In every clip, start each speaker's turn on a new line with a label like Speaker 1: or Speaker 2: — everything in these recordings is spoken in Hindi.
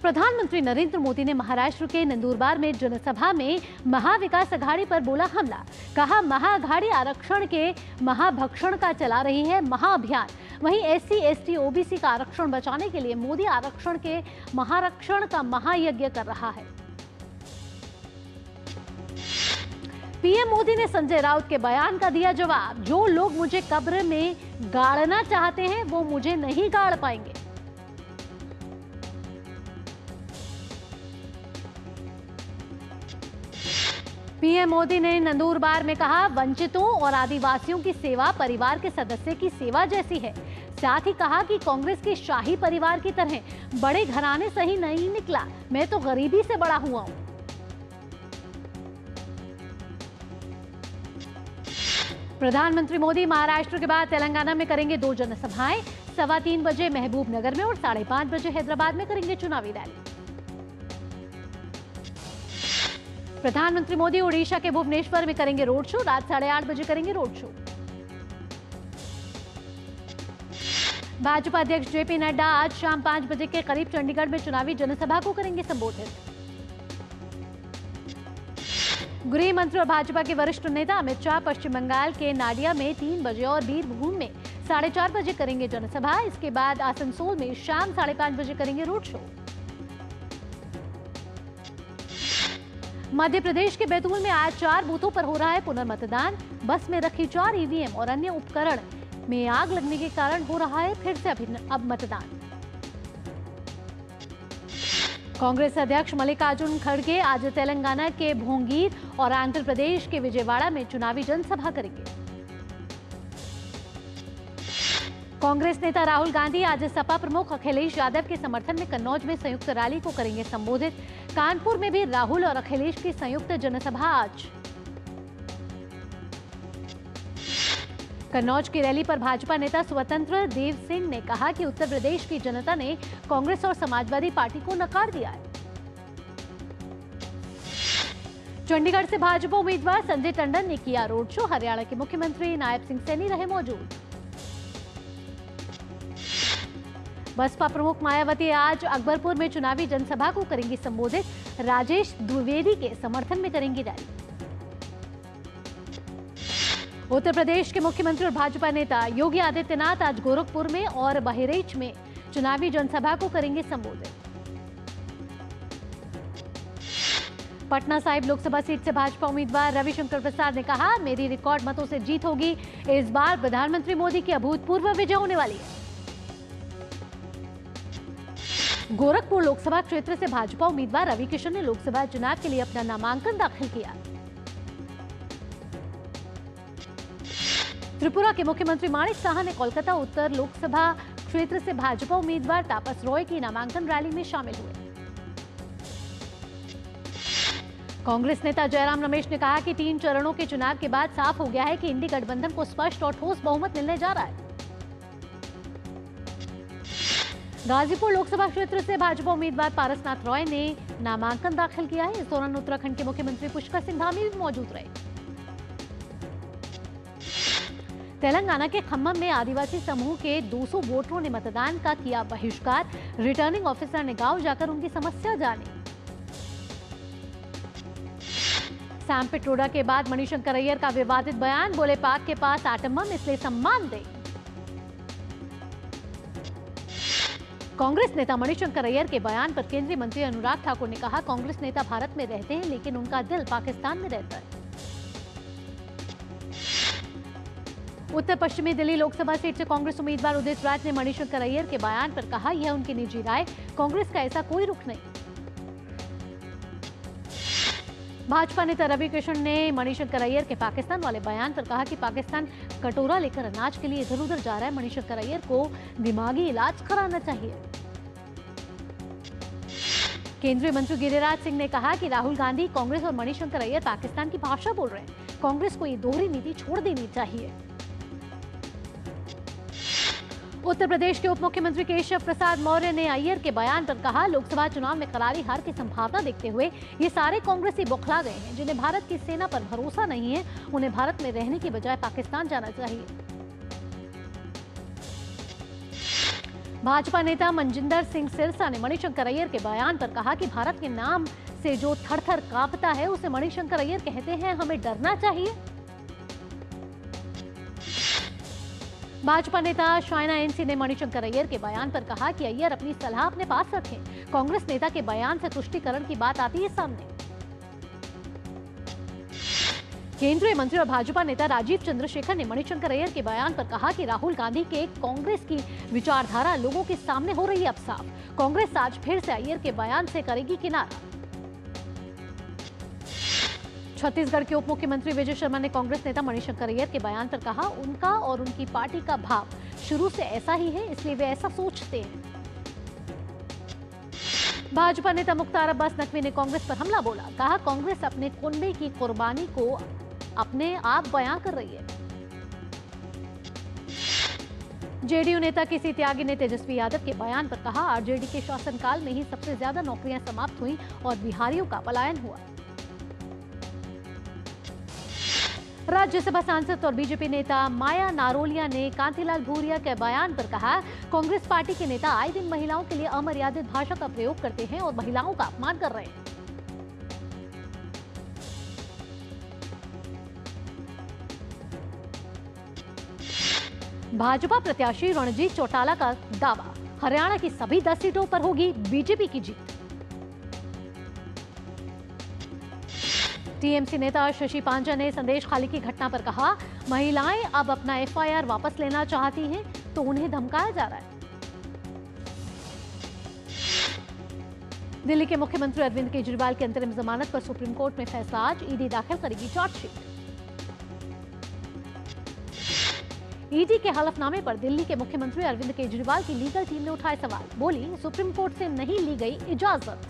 Speaker 1: प्रधानमंत्री नरेंद्र मोदी ने महाराष्ट्र के नंदुरबार में जनसभा में महाविकास अघाड़ी पर बोला हमला। कहा, महाअघाड़ी आरक्षण के महाभक्षण का चला रही है महाअभियान। वहीं एससी, एसटी, ओबीसी का आरक्षण बचाने के लिए मोदी आरक्षण के महारक्षण का महायज्ञ कर रहा है। पीएम मोदी ने संजय राउत के बयान का दिया जवाब। जो लोग मुझे कब्र में गाड़ना चाहते हैं वो मुझे नहीं गाड़ पाएंगे। पीएम मोदी ने नंदुरबार में कहा, वंचितों और आदिवासियों की सेवा परिवार के सदस्य की सेवा जैसी है। साथ ही कहा कि कांग्रेस के शाही परिवार की तरह बड़े घराने से ही नहीं निकला, मैं तो गरीबी से बड़ा हुआ हूं। प्रधानमंत्री मोदी महाराष्ट्र के बाद तेलंगाना में करेंगे 2 जनसभाएं। 3:15 बजे महबूबनगर में और 5:30 बजे हैदराबाद में करेंगे चुनावी रैली। प्रधानमंत्री मोदी ओडिशा के भुवनेश्वर में करेंगे रोड शो। रात 8:30 बजे करेंगे रोड शो। भाजपा अध्यक्ष जेपी नड्डा आज शाम 5 बजे के करीब चंडीगढ़ में चुनावी जनसभा को करेंगे संबोधित। गृह मंत्री और भाजपा के वरिष्ठ नेता अमित शाह पश्चिम बंगाल के नाडिया में 3 बजे और बीरभूम में 4:30 बजे करेंगे जनसभा। इसके बाद आसनसोल में शाम 5:30 बजे करेंगे रोड शो। मध्य प्रदेश के बैतूल में आज 4 बूथों पर हो रहा है पुनर्मतदान। बस में रखी 4 ईवीएम और अन्य उपकरण में आग लगने के कारण हो रहा है फिर से अब मतदान। कांग्रेस अध्यक्ष मल्लिकार्जुन खड़गे आज तेलंगाना के भोंगीर और आंध्र प्रदेश के विजयवाड़ा में चुनावी जनसभा करेंगे। कांग्रेस नेता राहुल गांधी आज सपा प्रमुख अखिलेश यादव के समर्थन में कन्नौज में संयुक्त रैली को करेंगे संबोधित। कानपुर में भी राहुल और अखिलेश की संयुक्त जनसभा आज। कन्नौज की रैली पर भाजपा नेता स्वतंत्र देव सिंह ने कहा कि उत्तर प्रदेश की जनता ने कांग्रेस और समाजवादी पार्टी को नकार दिया है। चंडीगढ़ से भाजपा उम्मीदवार संजय टंडन ने किया रोड शो। हरियाणा के मुख्यमंत्री नायब सिंह सैनी रहे मौजूद। बसपा प्रमुख मायावती आज अकबरपुर में चुनावी जनसभा को करेंगी संबोधित। राजेश द्विवेदी के समर्थन में करेंगी रैली। उत्तर प्रदेश के मुख्यमंत्री और भाजपा नेता योगी आदित्यनाथ आज गोरखपुर में और बहराइच में चुनावी जनसभा को करेंगे संबोधित। पटना साहिब लोकसभा सीट से भाजपा उम्मीदवार रविशंकर प्रसाद ने कहा, मेरी रिकॉर्ड मतों से जीत होगी। इस बार प्रधानमंत्री मोदी की अभूतपूर्व विजय होने वाली है। गोरखपुर लोकसभा क्षेत्र से भाजपा उम्मीदवार रवि किशन ने लोकसभा चुनाव के लिए अपना नामांकन दाखिल किया। त्रिपुरा के मुख्यमंत्री माणिक साहा ने कोलकाता उत्तर लोकसभा क्षेत्र से भाजपा उम्मीदवार तापस रॉय की नामांकन रैली में शामिल हुए। कांग्रेस नेता जयराम रमेश ने कहा कि 3 चरणों के चुनाव के बाद साफ हो गया है कि इंडी गठबंधन को स्पष्ट और ठोस बहुमत मिलने जा रहा है। गाजीपुर लोकसभा क्षेत्र से भाजपा उम्मीदवार पारसनाथ रॉय ने नामांकन दाखिल किया है। इस दौरान उत्तराखंड के मुख्यमंत्री पुष्कर सिंह धामी भी मौजूद रहे। तेलंगाना के खम्मम में आदिवासी समूह के 200 वोटरों ने मतदान का किया बहिष्कार। रिटर्निंग ऑफिसर ने गांव जाकर उनकी समस्या जानी। सैम पिट्रोडा के बाद मणिशंकर अय्यर का विवादित बयान। बोले, पाक के पास एटम बम इसलिए सम्मान दें। कांग्रेस नेता मणिशंकर अय्यर के बयान पर केंद्रीय मंत्री अनुराग ठाकुर ने कहा, कांग्रेस नेता भारत में रहते हैं लेकिन उनका दिल पाकिस्तान में रहता है। उत्तर पश्चिमी दिल्ली लोकसभा सीट से कांग्रेस उम्मीदवार उदित राज ने मणिशंकर अय्यर के बयान पर कहा, यह उनकी निजी राय, कांग्रेस का ऐसा कोई रुख नहीं। भाजपा नेता रवि किशन ने मणिशंकर अय्यर के पाकिस्तान वाले बयान पर कहा कि पाकिस्तान कटोरा लेकर अनाज के लिए इधर उधर जा रहा है। मणिशंकर अय्यर को दिमागी इलाज कराना चाहिए। केंद्रीय मंत्री गिरिराज सिंह ने कहा कि राहुल गांधी, कांग्रेस और मणिशंकर अय्यर पाकिस्तान की भाषा बोल रहे हैं। कांग्रेस को ये दोहरी नीति छोड़ देनी चाहिए। उत्तर प्रदेश के उप मुख्यमंत्री केशव प्रसाद मौर्य ने अय्यर के बयान पर कहा, लोकसभा चुनाव में करारी हार की संभावना देखते हुए ये सारे कांग्रेसी बौखला गए हैं। जिन्हें भारत की सेना पर भरोसा नहीं है, उन्हें भारत में रहने की बजाय पाकिस्तान जाना चाहिए। भाजपा नेता मनजिंदर सिंह सिरसा ने मणिशंकर अय्यर के बयान पर कहा कि भारत के नाम से जो थर-थर कांपता है उसे मणिशंकर अय्यर कहते हैं, हमें डरना चाहिए। भाजपा नेता शायना एनसी ने मणिशंकर अय्यर के बयान पर कहा कि अय्यर अपनी सलाह अपने पास रखें। कांग्रेस नेता के बयान से तुष्टीकरण की बात आती है सामने। केंद्रीय मंत्री और भाजपा नेता राजीव चंद्रशेखर ने मणिशंकर अय्यर के बयान पर कहा कि राहुल गांधी के कांग्रेस की विचारधारा लोगों के सामने हो रही है अब साफ। कांग्रेस आज फिर से अय्यर के बयान से करेगी किनारा। छत्तीसगढ़ के उप मुख्यमंत्री विजय शर्मा ने कांग्रेस नेता मणिशंकर अय्यर के बयान पर कहा, उनका और उनकी पार्टी का भाव शुरू से ऐसा ही है, इसलिए वे ऐसा सोचते हैं। भाजपा नेता मुख्तार अब्बास नकवी ने कांग्रेस पर हमला बोला, कहा कांग्रेस अपने कुनबे की कुर्बानी को अपने आप बयां कर रही है। जेडीयू नेता किसी त्यागी ने तेजस्वी यादव के बयान पर कहा, आरजेडी के शासनकाल में ही सबसे ज्यादा नौकरियां समाप्त हुई और बिहारियों का पलायन हुआ। राज्यसभा सांसद और बीजेपी नेता माया नारोलिया ने कांतिलाल भूरिया के बयान पर कहा, कांग्रेस पार्टी के नेता आए दिन महिलाओं के लिए अमर्यादित भाषा का प्रयोग करते हैं और महिलाओं का अपमान कर रहे हैं। भाजपा प्रत्याशी रणजीत चौटाला का दावा, हरियाणा की सभी 10 सीटों पर होगी बीजेपी की जीत। टीएमसी नेता शशि पांजा ने संदेश खाली की घटना पर कहा, महिलाएं अब अपना एफआईआर वापस लेना चाहती हैं तो उन्हें धमकाया जा रहा है। दिल्ली के मुख्यमंत्री अरविंद केजरीवाल की अंतरिम जमानत पर सुप्रीम कोर्ट में फैसला आज। ईडी दाखिल करेगी चार्जशीट। ईडी के हलफनामे पर दिल्ली के मुख्यमंत्री अरविंद केजरीवाल की लीगल टीम ने उठाए सवाल। बोली, सुप्रीम कोर्ट से नहीं ली गई इजाजत।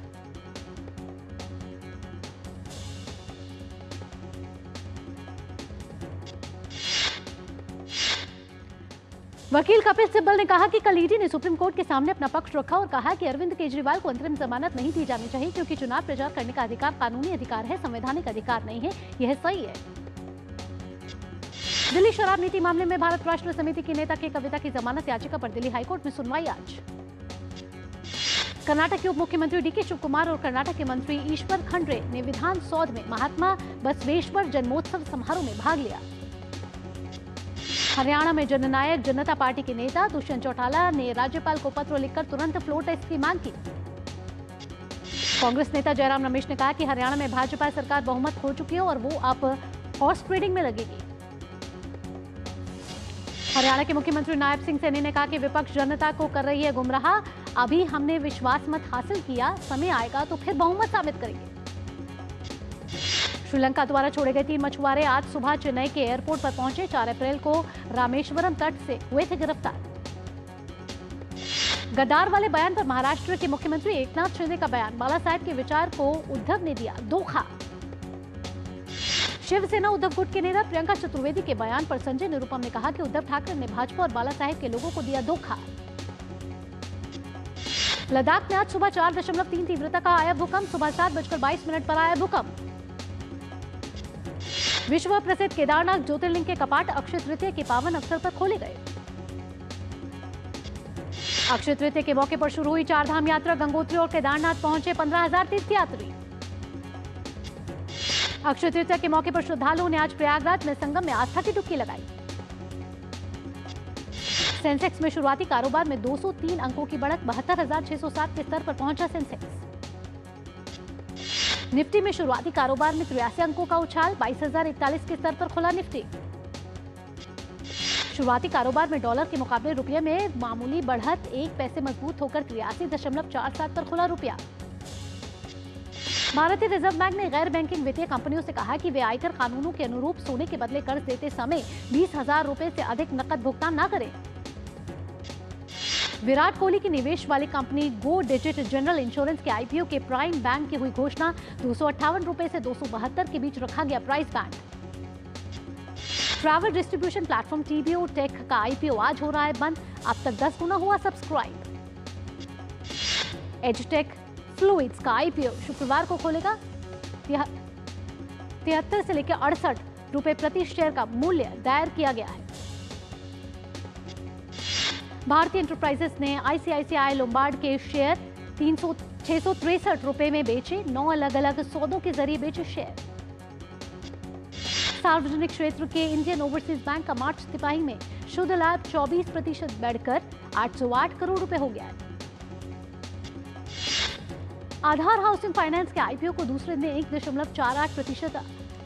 Speaker 1: वकील कपिल सिब्बल ने कहा कि कल ईडी ने सुप्रीम कोर्ट के सामने अपना पक्ष रखा और कहा कि अरविंद केजरीवाल को अंतरिम जमानत नहीं दी जानी चाहिए क्योंकि चुनाव प्रचार करने का अधिकार कानूनी अधिकार है, संवैधानिक अधिकार नहीं है। यह सही है। दिल्ली शराब नीति मामले में भारत राष्ट्र समिति की नेता के कविता की जमानत याचिका पर दिल्ली हाईकोर्ट में सुनवाई आज। कर्नाटक के उप मुख्यमंत्री डीके शिव कुमार और कर्नाटक के मंत्री ईश्वर खंड्रे ने विधान सौध में महात्मा बसवेश्वर जन्मोत्सव समारोह में भाग लिया। हरियाणा में जननायक जनता पार्टी के नेता दुष्यंत चौटाला ने राज्यपाल को पत्र लिखकर तुरंत फ्लोर टेस्ट की मांग की। कांग्रेस नेता जयराम रमेश ने कहा कि हरियाणा में भाजपा सरकार बहुमत खो चुकी है और वो अब हॉर्स ट्रेडिंग में लगेगी। हरियाणा के मुख्यमंत्री नायब सिंह सैनी ने कहा कि विपक्ष जनता को कर रही है गुमराह। अभी हमने विश्वास मत हासिल किया, समय आएगा तो फिर बहुमत साबित करेंगे। श्रीलंका द्वारा छोड़े गए 3 मछुआरे आज सुबह चेन्नई के एयरपोर्ट पर पहुंचे। 4 अप्रैल को रामेश्वरम तट से हुए थे गिरफ्तार। गद्दार वाले बयान पर महाराष्ट्र के मुख्यमंत्री एकनाथ शिंदे का बयान, बाला साहेब के विचार को उद्धव ने दिया धोखा। शिवसेना उद्धव गुट के नेता प्रियंका चतुर्वेदी के बयान पर संजय निरुपम ने कहा कि उद्धव ठाकरे ने भाजपा और बाला साहेब के लोगों को दिया धोखा। लद्दाख में आज सुबह 4.3 तीव्रता का आया भूकंप। सुबह 7:22 पर आया भूकंप। विश्व प्रसिद्ध केदारनाथ ज्योतिर्लिंग के कपाट अक्षय तृतीया के पावन अवसर पर खोले गए। अक्षय तृतीया के मौके पर शुरू हुई 4 धाम यात्रा। गंगोत्री और केदारनाथ पहुंचे 15,000 तीर्थयात्री। अक्षय तृतीया के मौके पर श्रद्धालुओं ने आज प्रयागराज में संगम में आस्था की डुबकी लगाई। सेंसेक्स में शुरुआती कारोबार में 203 अंकों की बढ़त, 72,607 के स्तर पर पहुंचा सेंसेक्स। निफ्टी में शुरुआती कारोबार में 83 अंकों का उछाल, 22,041 के स्तर पर खुला निफ्टी। शुरुआती कारोबार में डॉलर के मुकाबले रुपये में मामूली बढ़त, 1 पैसे मजबूत होकर 83.47 पर खुला रुपया। भारतीय रिजर्व बैंक ने गैर बैंकिंग वित्तीय कंपनियों से कहा कि वे आयकर कानूनों के अनुरूप सोने के बदले कर्ज देते समय 20,000 रुपए से अधिक नकद भुगतान न करें। विराट कोहली की निवेश वाली कंपनी गो डिजिट जनरल इंश्योरेंस के आईपीओ के प्राइम बैंक की हुई घोषणा। 258 रुपए से 272 के बीच रखा गया price band. Travel distribution platform TBO tech का आईपीओ आज हो रहा है बंद। अब तक 10 गुना हुआ सब्सक्राइब। एजटेक फ्लूइड्स का आईपीओ शुक्रवार को खोलेगा। 73 से लेकर 68 रुपए प्रति शेयर का मूल्य दायर किया गया है। भारतीय एंटरप्राइजेस ने आईसीआईसीआई लोम्बार्ड के शेयर 663 रुपए में बेचे। 9 अलग अलग सौदों के जरिए बेचे शेयर। सार्वजनिक क्षेत्र के इंडियन ओवरसीज बैंक का मार्च तिमाही में शुद्ध लाभ 24% बढ़कर 808 करोड़ रुपए हो गया है। आधार हाउसिंग फाइनेंस के आईपीओ को दूसरे दिन 1.48%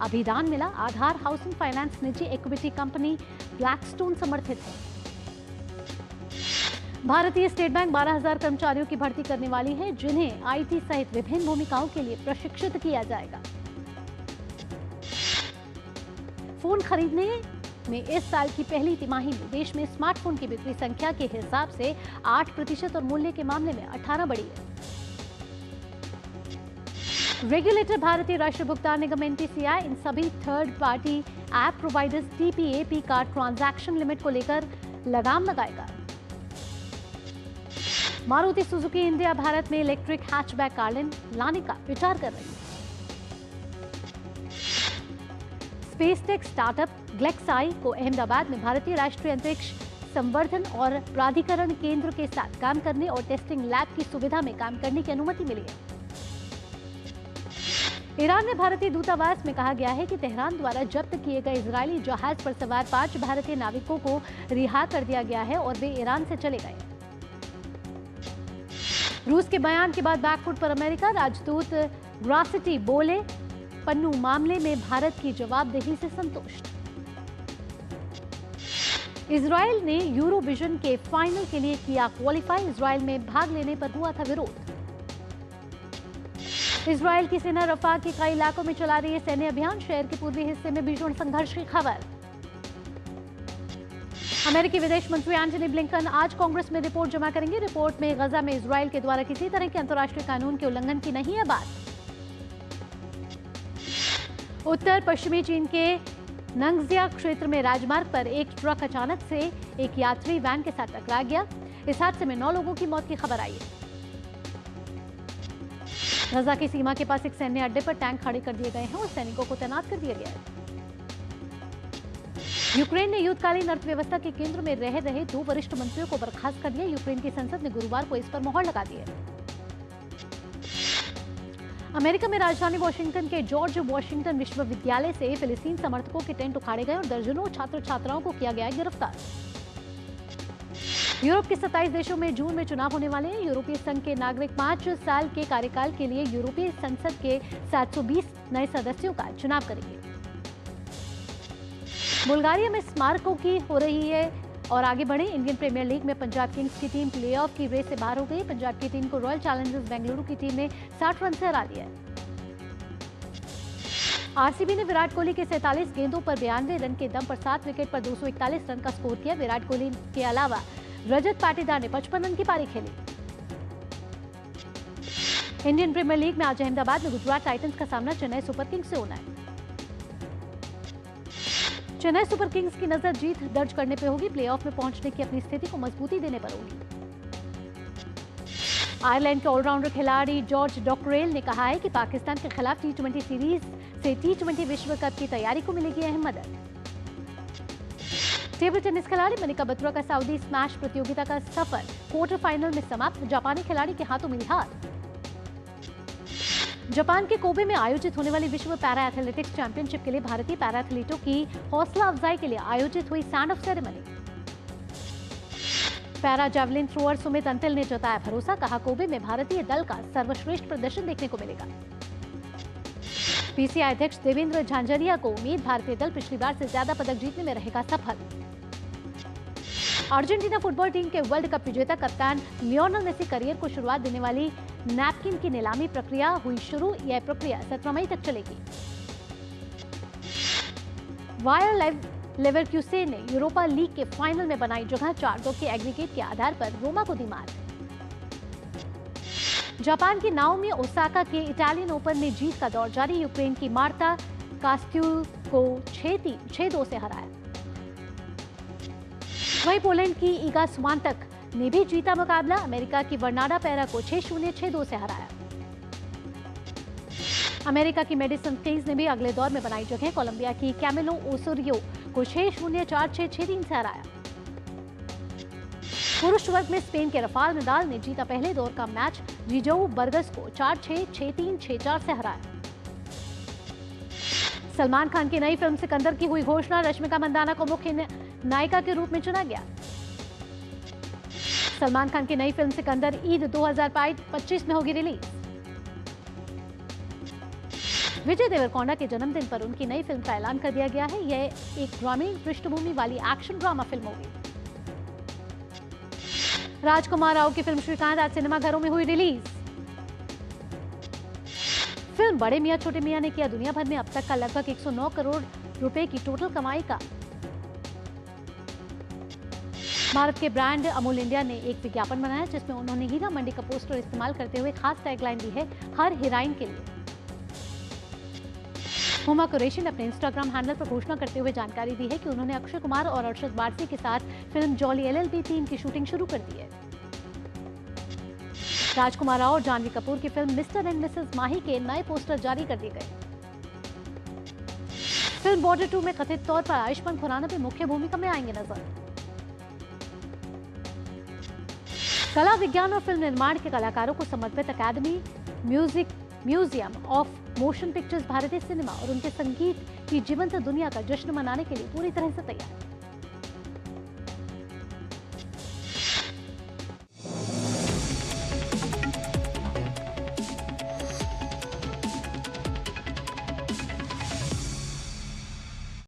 Speaker 1: अभिदान मिला। आधार हाउसिंग फाइनेंस निजी इक्विटी कंपनी ब्लैकस्टोन समर्थित है। भारतीय स्टेट बैंक 12,000 कर्मचारियों की भर्ती करने वाली है, जिन्हें आईटी सहित विभिन्न भूमिकाओं के लिए प्रशिक्षित किया जाएगा। फोन खरीदने में इस साल की पहली तिमाही में देश में स्मार्टफोन की बिक्री संख्या के हिसाब से 8% और मूल्य के मामले में 18 बढ़ी है। रेगुलेटर भारतीय राष्ट्रीय भुगतान निगम एनपीसीआई इन सभी थर्ड पार्टी ऐप प्रोवाइडर्स टीपीएपी का ट्रांजैक्शन लिमिट को लेकर लगाम लगाएगा। मारुति सुजुकी इंडिया भारत में इलेक्ट्रिक हैचबैक कार लाने का विचार कर रही है। स्पेसटेक स्टार्टअप ग्लेक्साई को अहमदाबाद में भारतीय राष्ट्रीय अंतरिक्ष संवर्धन और प्राधिकरण केंद्र के साथ काम करने और टेस्टिंग लैब की सुविधा में काम करने की अनुमति मिली है। ईरान में भारतीय दूतावास में कहा गया है कि तेहरान द्वारा जब्त किए गए इजरायली जहाज पर सवार 5 भारतीय नाविकों को रिहा कर दिया गया है और वे ईरान से चले गए। रूस के बयान के बाद बैकफुट पर अमेरिका। राजदूत ग्रासिटी बोले, पन्नू मामले में भारत की जवाबदेही से संतुष्ट। इजरायल ने यूरोविजन के फाइनल के लिए किया क्वालिफाई। इजरायल में भाग लेने पर हुआ था विरोध। इजरायल की सेना रफा के कई इलाकों में चला रही है सैन्य अभियान। शहर के पूर्वी हिस्से में भीषण संघर्ष की खबर। अमेरिकी विदेश मंत्री एंटनी ब्लिंकन आज कांग्रेस में रिपोर्ट जमा करेंगे। रिपोर्ट में गजा में इजरायल के द्वारा किसी तरह के अंतर्राष्ट्रीय कानून के उल्लंघन की नहीं है बात। उत्तर पश्चिमी चीन के नंगजिया क्षेत्र में राजमार्ग पर एक ट्रक अचानक से एक यात्री वैन के साथ टकरा गया। इस हादसे में 9 लोगों की मौत की खबर आई है। गजा की सीमा के पास एक सैन्य अड्डे पर टैंक खड़े कर दिए गए हैं और सैनिकों को तैनात कर दिया गया है। यूक्रेन ने युद्धकालीन अर्थव्यवस्था के केंद्र में रह रहे 2 वरिष्ठ मंत्रियों को बर्खास्त कर दिया। यूक्रेन की संसद ने गुरुवार को इस पर मोहर लगा दी है। अमेरिका में राजधानी वॉशिंगटन के जॉर्ज वॉशिंगटन विश्वविद्यालय से फिलिस्तीन समर्थकों के टेंट उखाड़े गए और दर्जनों छात्र छात्राओं को किया गया गिरफ्तार। यूरोप के 27 देशों में जून में चुनाव होने वाले हैं। यूरोपीय संघ के नागरिक 5 साल के कार्यकाल के लिए यूरोपीय संसद के 720 नए सदस्यों का चुनाव करेंगे। बुल्गारिया में स्मारकों की हो रही है और आगे बढ़े। इंडियन प्रीमियर लीग में पंजाब किंग्स की टीम प्लेऑफ की रेस से बाहर हो गई। पंजाब की टीम को रॉयल चैलेंजर्स बेंगलुरु की टीम ने 60 रन से हरा दिया है। आरसीबी ने विराट कोहली के 47 गेंदों पर 92 रन के दम पर 7 विकेट पर 241 रन का स्कोर किया। विराट कोहली के अलावा रजत पाटीदार ने 55 रन की पारी खेली। इंडियन प्रीमियर लीग में आज अहमदाबाद में गुजरात टाइटंस का सामना चेन्नई सुपर किंग्स से होना है। चेन्नई सुपर किंग्स की नजर जीत दर्ज करने पे होगी। प्लेऑफ में पहुंचने की अपनी स्थिति को मजबूती देने पर होगी। आयरलैंड के ऑलराउंडर खिलाड़ी जॉर्ज डॉकरेल ने कहा है कि पाकिस्तान के खिलाफ टी20 सीरीज से टी20 विश्व कप की तैयारी को मिलेगी अहम मदद। टेबल टेनिस खिलाड़ी मनिका बत्रा का सऊदी स्मैश प्रतियोगिता का सफर क्वार्टर फाइनल में समाप्त। जापानी खिलाड़ी के हाथों मिली हार। जापान के कोबे में आयोजित होने वाली विश्व पैरा एथलेटिक्स चैंपियनशिप के लिए भारतीय पैरा एथलीटों की हौसला अफजाई के लिए आयोजित हुई stand of ceremony. Para javelin thrower Sumit Antil ने जताया भरोसा। कहा कोबे में भारतीय दल का सर्वश्रेष्ठ प्रदर्शन देखने को मिलेगा। पीसीआई अध्यक्ष देवेंद्र झांझरिया को उम्मीद, भारतीय दल पिछली बार से ज्यादा पदक जीतने में रहेगा सफल। अर्जेंटीना फुटबॉल टीम के वर्ल्ड कप विजेता कप्तान लियोनेल मेसी करियर को शुरुआत देने वाली नैपकिन की नीलामी प्रक्रिया हुई शुरू। यह प्रक्रिया 17 मई तक चलेगी। वायर लेवरक्यूसेन ने यूरोपा लीग के फाइनल में बनाई जगह। 4-2 के एग्रीगेट के आधार पर रोमा को दी मात। जापान की नाओमी ओसाका के इटालियन ओपन में जीत का दौर जारी। यूक्रेन की मार्ता कास्ट्यूक को 6-2 से हराया। वहीं पोलैंड की ईगा स्वांतक ने भी जीता मुकाबला। अमेरिका की वर्नाडा पेरा को 6-0, 6-2 से हराया। अमेरिका की मेडिसन कीज ने भी अगले दौर में बनाई जगह। कोलंबिया की कैमिलो ओसोरियो को 6-0, 4-6, 6-3 से हराया। पुरुष वर्ग में स्पेन के रफाल नडाल ने जीता पहले दौर का मैच, जिजोऊ बर्गस को 4-6, 6-3, 6-4 से हराया। सलमान खान की नई फिल्म सिकंदर की हुई घोषणा, रश्मिका मंदाना को मुख्य नायिका के रूप में चुना गया। सलमान खान की नई फिल्म सिकंदर ईद 2025 में होगी रिलीज। विजय देवरकोंडा के जन्मदिन पर उनकी नई फिल्म का ऐलान कर दिया गया है। यह एक ग्रामीण पृष्ठभूमि वाली एक्शन ड्रामा फिल्म होगी। राजकुमार राव की फिल्म श्रीकांत आज सिनेमाघरों में हुई रिलीज। फिल्म बड़े मियां छोटे मियां ने किया दुनिया भर में अब तक का लगभग 109 करोड़ रुपए की टोटल कमाई का। भारत के ब्रांड अमूल इंडिया ने एक विज्ञापन बनाया जिसमें उन्होंने हीरा मंडी का पोस्टर इस्तेमाल करते हुए खास टैगलाइन दी है, हर हीरोइन के लिए। हुमा कुरैशी ने अपने इंस्टाग्राम हैंडल पर घोषणा करते हुए जानकारी दी है कि उन्होंने अक्षय कुमार और अरशद वारसी के साथ फिल्म जॉली LLB 3 की शूटिंग शुरू कर दी है। राजकुमार राव और जानवी कपूर की फिल्म मिस्टर एंड मिसेस माही के नए पोस्टर जारी कर दिए गए। फिल्म बॉर्डर 2 में कथित तौर पर आयुष्मान खुराना भी मुख्य भूमिका में आएंगे नजर। कला विज्ञान और फिल्म निर्माण के कलाकारों को समर्पित अकादमी म्यूजियम ऑफ मोशन पिक्चर्स भारतीय सिनेमा और उनके संगीत की जीवंत दुनिया का जश्न मनाने के लिए पूरी तरह से तैयार।